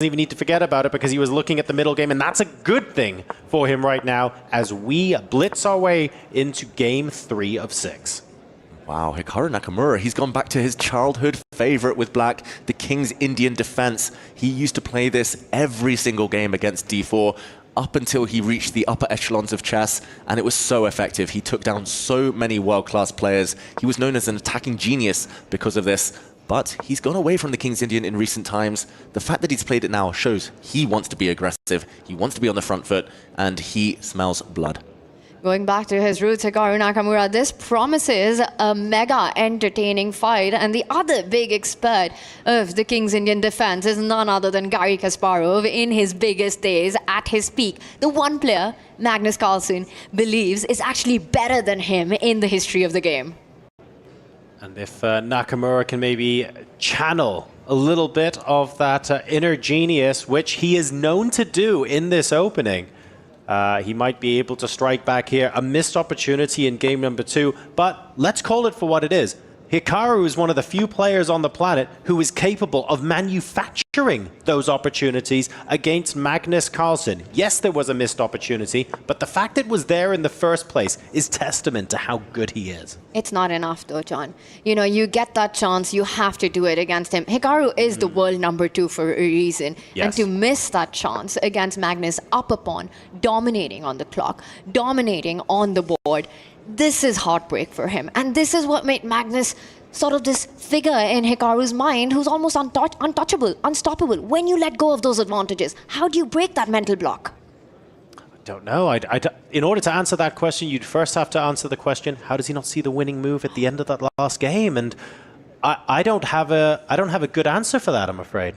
even need to forget about it because he was looking at the middle game, and that's a good thing for him right now as we blitz our way into game 3 of 6. Wow, Hikaru Nakamura, he's gone back to his childhood favorite with black, the King's Indian defense. He used to play this every single game against D4 up until he reached the upper echelons of chess, and it was so effective. He took down so many world-class players. He was known as an attacking genius because of this. But he's gone away from the King's Indian in recent times. The fact that he's played it now shows he wants to be aggressive, he wants to be on the front foot, and he smells blood. Going back to his roots, Hikaru Nakamura, this promises a mega entertaining fight. And the other big expert of the King's Indian defense is none other than Garry Kasparov in his biggest days, at his peak. The one player Magnus Carlsen believes is actually better than him in the history of the game. And if Nakamura can maybe channel a little bit of that inner genius, which he is known to do in this opening, he might be able to strike back here. A missed opportunity in game number 2, but let's call it for what it is. Hikaru is one of the few players on the planet who is capable of manufacturing those opportunities against Magnus Carlsen. Yes, there was a missed opportunity, but the fact it was there in the first place is testament to how good he is. It's not enough though, John. You know, you get that chance, you have to do it against him. Hikaru is the world number 2 for a reason. Yes. And to miss that chance against Magnus up a pawn, dominating on the clock, dominating on the board, this is heartbreak for him. And this is what made Magnus sort of this figure in Hikaru's mind who's almost untouchable, unstoppable. When you let go of those advantages, how do you break that mental block? I don't know. In order to answer that question, you'd first have to answer the question, how does he not see the winning move at the end of that last game? And I don't have a good answer for that, I'm afraid.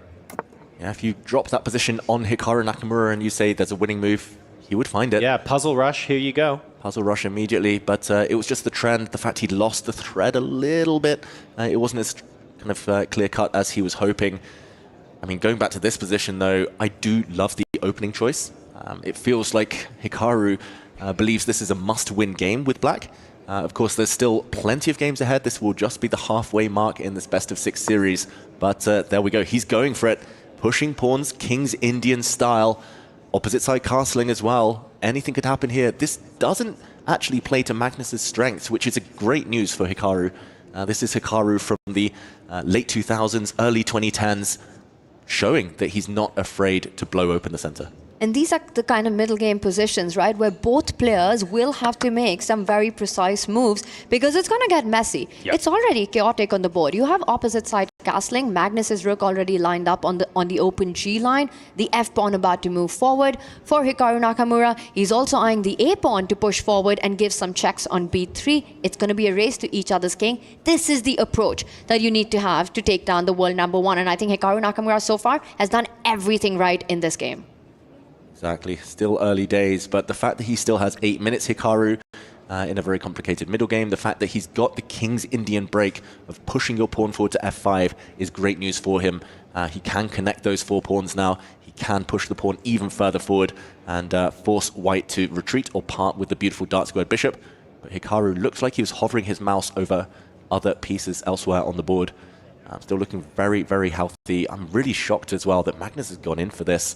Yeah, if you drop that position on Hikaru Nakamura and you say there's a winning move, he would find it. Yeah, puzzle rush, here you go. Puzzle rush immediately, but it was just the trend, the fact he'd lost the thread a little bit. It wasn't as kind of clear-cut as he was hoping. I mean, going back to this position, though, I do love the opening choice. It feels like Hikaru believes this is a must-win game with black. Of course, there's still plenty of games ahead. This will just be the halfway mark in this best-of-6 series. But there we go. He's going for it. Pushing pawns, King's Indian style. Opposite side castling as well. Anything could happen here. This doesn't actually play to Magnus's strengths, which is a great news for Hikaru. This is Hikaru from the late 2000s, early 2010s, showing that he's not afraid to blow open the center. And these are the kind of middle game positions, right, where both players will have to make some very precise moves because it's going to get messy. Yep. It's already chaotic on the board. You have opposite side castling. Magnus's rook already lined up on the open G line. The F pawn about to move forward. For Hikaru Nakamura, he's also eyeing the A pawn to push forward and give some checks on B3. It's going to be a race to each other's king. This is the approach that you need to have to take down the world number 1. And I think Hikaru Nakamura so far has done everything right in this game. Exactly. Still early days, but the fact that he still has 8 minutes, Hikaru, in a very complicated middle game, the fact that he's got the King's Indian break of pushing your pawn forward to F5 is great news for him. He can connect those 4 pawns now. He can push the pawn even further forward and force white to retreat or part with the beautiful dark-squared bishop. But Hikaru looks like he was hovering his mouse over other pieces elsewhere on the board. Still looking very, very healthy. I'm really shocked as well that Magnus has gone in for this.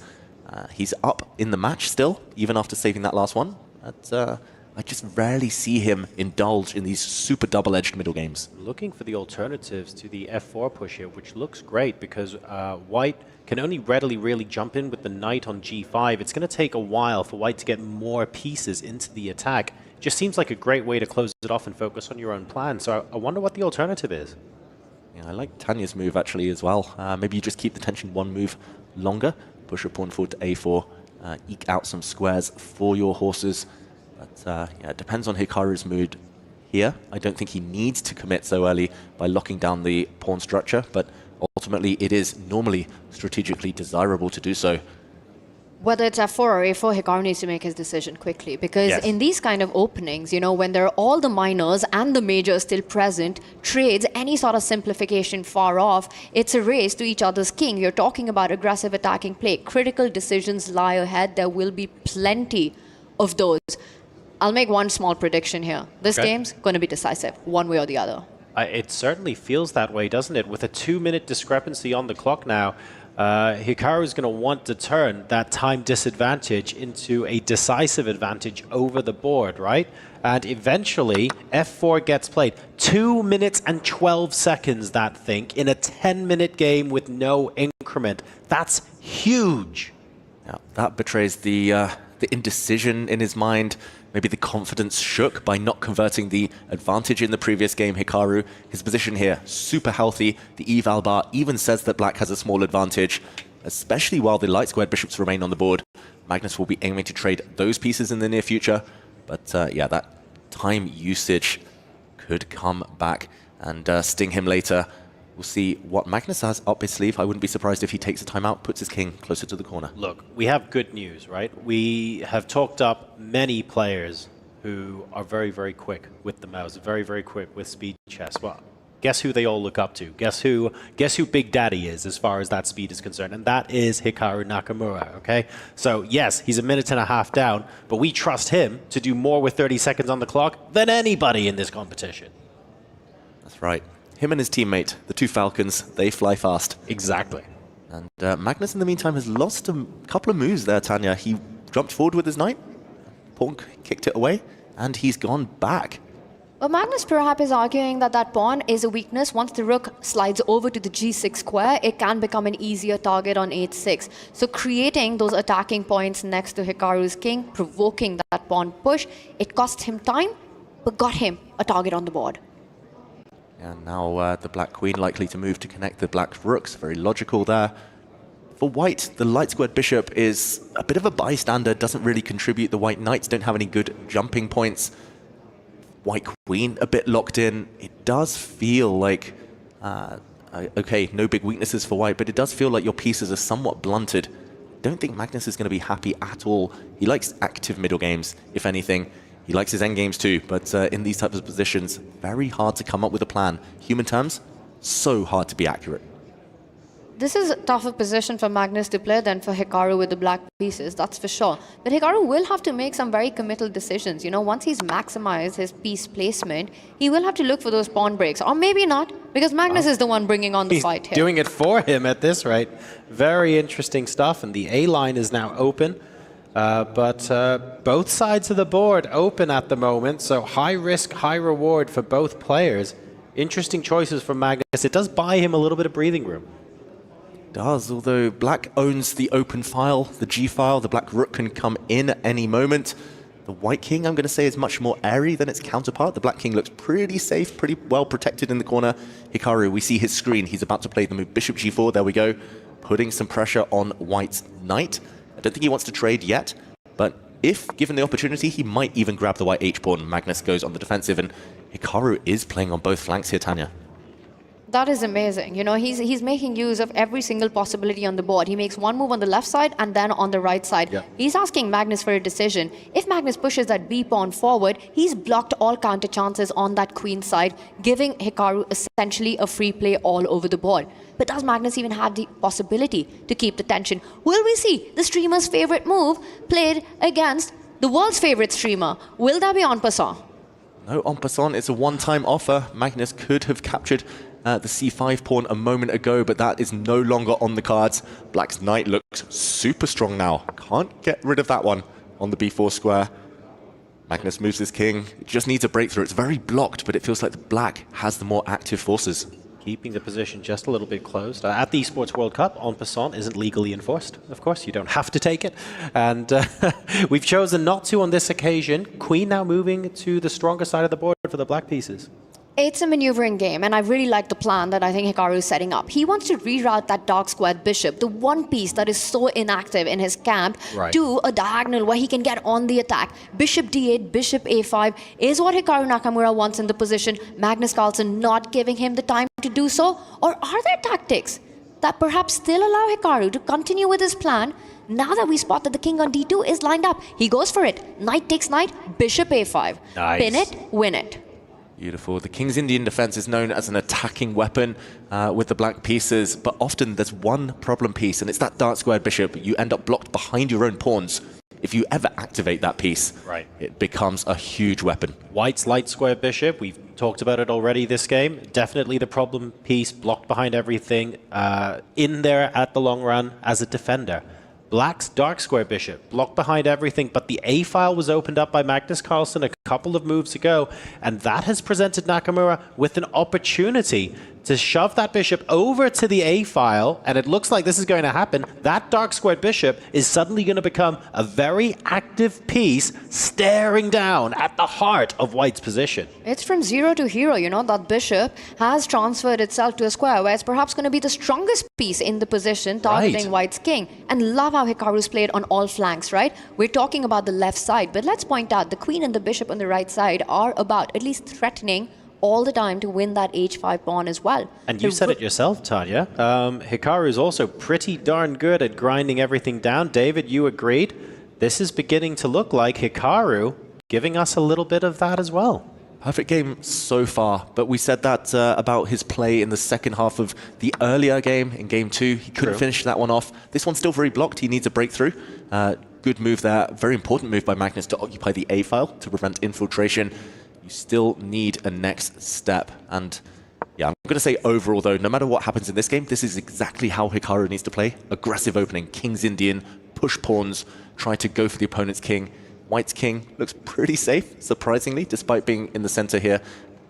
He's up in the match still, even after saving that last one. But, I just rarely see him indulge in these super double-edged middle games. Looking for the alternatives to the F4 push here, which looks great because white can only readily really jump in with the knight on G5. It's going to take a while for white to get more pieces into the attack. Just seems like a great way to close it off and focus on your own plan. So I wonder what the alternative is. Yeah, I like Tanya's move actually as well. Maybe you just keep the tension 1 move longer. Push your pawn forward to A4, eke out some squares for your horses. But yeah, it depends on Hikaru's mood here. I don't think he needs to commit so early by locking down the pawn structure, but ultimately it is normally strategically desirable to do so. Whether it's F4 or A4, Hikaru needs to make his decision quickly because Yes. in these kind of openings, you know, when there are all the minors and the majors still present, trades, any sort of simplification far off, it's a race to each other's king. You're talking about aggressive attacking play. Critical decisions lie ahead. There will be plenty of those. I'll make one small prediction here. This game's going to be decisive, one way or the other. It certainly feels that way, doesn't it? With a 2-minute discrepancy on the clock now, Hikaru's going to want to turn that time disadvantage into a decisive advantage over the board, right? And eventually, F4 gets played. 2 minutes and 12 seconds, that thing, in a 10-minute game with no increment. That's huge. Yeah, that betrays the indecision in his mind. Maybe the confidence shook by not converting the advantage in the previous game. Hikaru, his position here, super healthy. The eval bar even says that black has a small advantage, especially while the light squared bishops remain on the board. Magnus will be aiming to trade those pieces in the near future. But yeah, that time usage could come back and sting him later. We'll see what Magnus has up his sleeve. I wouldn't be surprised if he takes a timeout, puts his king closer to the corner. Look, we have good news, right? We have talked up many players who are very, very quick with the mouse, very, very quick with speed chess. Well, guess who they all look up to? Guess who Big Daddy is as far as that speed is concerned? And that is Hikaru Nakamura, okay? So yes, he's a minute and a half down, but we trust him to do more with 30 seconds on the clock than anybody in this competition. That's right. Him and his teammate, the two Falcons, they fly fast. Exactly. And Magnus, in the meantime, has lost a couple of moves there, Tanya. He jumped forward with his knight, pawn kicked it away, and he's gone back. Well, Magnus perhaps is arguing that that pawn is a weakness. Once the rook slides over to the g6 square, it can become an easier target on h6. So creating those attacking points next to Hikaru's king, provoking that pawn push, it cost him time, but got him a target on the board. And now the black queen likely to move to connect the black rooks. Very logical there. For white, the light squared bishop is a bit of a bystander, doesn't really contribute. The white knights don't have any good jumping points. White queen a bit locked in. It does feel like, okay, no big weaknesses for white, but it does feel like your pieces are somewhat blunted. Don't think Magnus is going to be happy at all. He likes active middle games, if anything. He likes his endgames too, but in these types of positions, very hard to come up with a plan. Human terms, so hard to be accurate. This is a tougher position for Magnus to play than for Hikaru with the black pieces, that's for sure. But Hikaru will have to make some very committal decisions. You know, once he's maximized his piece placement, he will have to look for those pawn breaks. Or maybe not, because Magnus is the one bringing on the fight here. He's doing it for him at this rate. Very interesting stuff, and the A line is now open. But both sides of the board open at the moment, so high risk, high reward for both players. Interesting choices from Magnus. It does buy him a little bit of breathing room. Does, although black owns the open file, the G file. The black rook can come in at any moment. The white king, I'm going to say, is much more airy than its counterpart. The black king looks pretty safe, pretty well protected in the corner. Hikaru, we see his screen. He's about to play the move bishop g4. There we go. Putting some pressure on white's knight. I don't think he wants to trade yet, but if given the opportunity, he might even grab the white h-pawn. Magnus goes on the defensive, and Hikaru is playing on both flanks here, Tanya. That is amazing. You know, he's making use of every single possibility on the board. He makes one move on the left side and then on the right side. Yep. He's asking Magnus for a decision. If Magnus pushes that b pawn forward, he's blocked all counter chances on that queen side, giving Hikaru essentially a free play all over the board. But does Magnus even have the possibility to keep the tension? Will we see the streamer's favorite move played against the world's favorite streamer? Will that be en passant? No, en passant. It's a one-time offer. Magnus could have captured the c5 pawn a moment ago, but that is no longer on the cards. Black's knight looks super strong now. Can't get rid of that one on the b4 square. Magnus moves his king. It just needs a breakthrough. It's very blocked, but it feels like the black has the more active forces. Keeping the position just a little bit closed. At the Esports World Cup, en passant isn't legally enforced. Of course, you don't have to take it. And we've chosen not to on this occasion. Queen now moving to the stronger side of the board for the black pieces. It's a maneuvering game, and I really like the plan that I think Hikaru is setting up. He wants to reroute that dark squared bishop, the one piece that is so inactive in his camp, right, to a diagonal where he can get on the attack. Bishop d8, bishop a5 is what Hikaru Nakamura wants in the position. Magnus Carlsen not giving him the time to do so? Or are there tactics that perhaps still allow Hikaru to continue with his plan? Now that we spot that the king on d2 is lined up, he goes for it. Knight takes knight, bishop a5. Nice. Pin it, win it. Beautiful. The King's Indian defense is known as an attacking weapon with the black pieces, but often there's one problem piece, and it's that dark squared bishop. You end up blocked behind your own pawns. if you ever activate that piece, Right. it becomes a huge weapon. White's light square bishop, we've talked about it already this game. Definitely the problem piece, blocked behind everything, in there at the long run as a defender. Black's dark square bishop, blocked behind everything, but the A file was opened up by Magnus Carlsen a couple of moves ago, and that has presented Nakamura with an opportunity to shove that bishop over to the A file, and it looks like this is going to happen. That dark squared bishop is suddenly going to become a very active piece staring down at the heart of White's position. It's from zero to hero, you know, that bishop has transferred itself to a square where it's perhaps going to be the strongest piece in the position targeting Right. White's king. And love how Hikaru's played on all flanks, right? We're talking about the left side, but let's point out the queen and the bishop on the right side are about at least threatening all the time to win that h5 pawn as well. And you said it yourself, Tanya. Hikaru is also pretty darn good at grinding everything down. David, you agreed. This is beginning to look like Hikaru giving us a little bit of that as well. Perfect game so far, but we said that about his play in the second half of the earlier game, in game 2. He couldn't finish that one off. This one's still very blocked. He needs a breakthrough. Good move there. Very important move by Magnus to occupy the A file to prevent infiltration. You still need a next step. And yeah, I'm going to say overall, though, no matter what happens in this game, this is exactly how Hikaru needs to play. Aggressive opening, King's Indian, push pawns, try to go for the opponent's king. White's king looks pretty safe, surprisingly, despite being in the center here,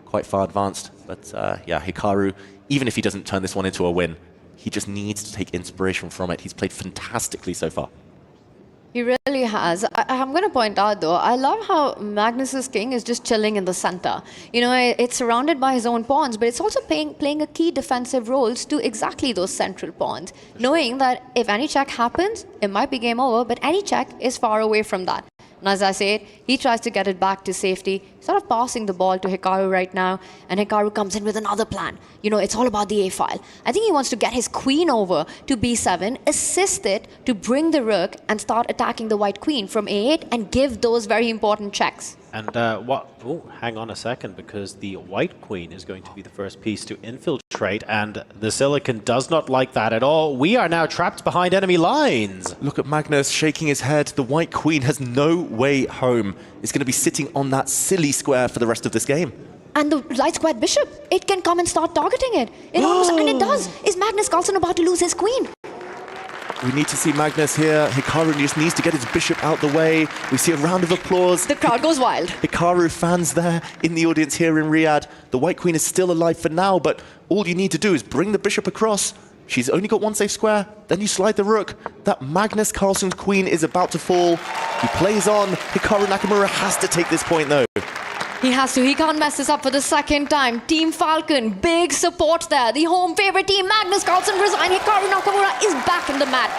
quite far advanced. But yeah, Hikaru, even if he doesn't turn this one into a win, he just needs to take inspiration from it. He's played fantastically so far. He really has. I'm going to point out, though, I love how Magnus's king is just chilling in the center. You know, it's surrounded by his own pawns, but it's also playing a key defensive roles to exactly those central pawns, knowing that if any check happens, it might be game over, but any check is far away from that. And as I said, he tries to get it back to safety, sort of passing the ball to Hikaru right now, and Hikaru comes in with another plan. You know, it's all about the A file. I think he wants to get his queen over to B7, assist it to bring the rook and start attacking the white queen from A8 and give those very important checks. And hang on a second, because the white queen is going to be the first piece to infiltrate, and the Silicon does not like that at all. We are now trapped behind enemy lines. Look at Magnus shaking his head. The white queen has no way home. It's going to be sitting on that silly square for the rest of this game. And the light squared bishop, it can come and start targeting it. It almost, and it does. Is Magnus Carlsen about to lose his queen? We need to see Magnus here. Hikaru just needs to get his bishop out the way. We see a round of applause. The crowd goes wild. Hikaru fans there in the audience here in Riyadh. The white queen is still alive for now, but all you need to do is bring the bishop across. She's only got one safe square. Then you slide the rook. That Magnus Carlsen's queen is about to fall. He plays on. Hikaru Nakamura has to take this point, though. He has to. He can't mess this up for the second time. Team Falcon, big support there. The home favorite team, Magnus Carlsen resign. Hikaru Nakamura is back in the match.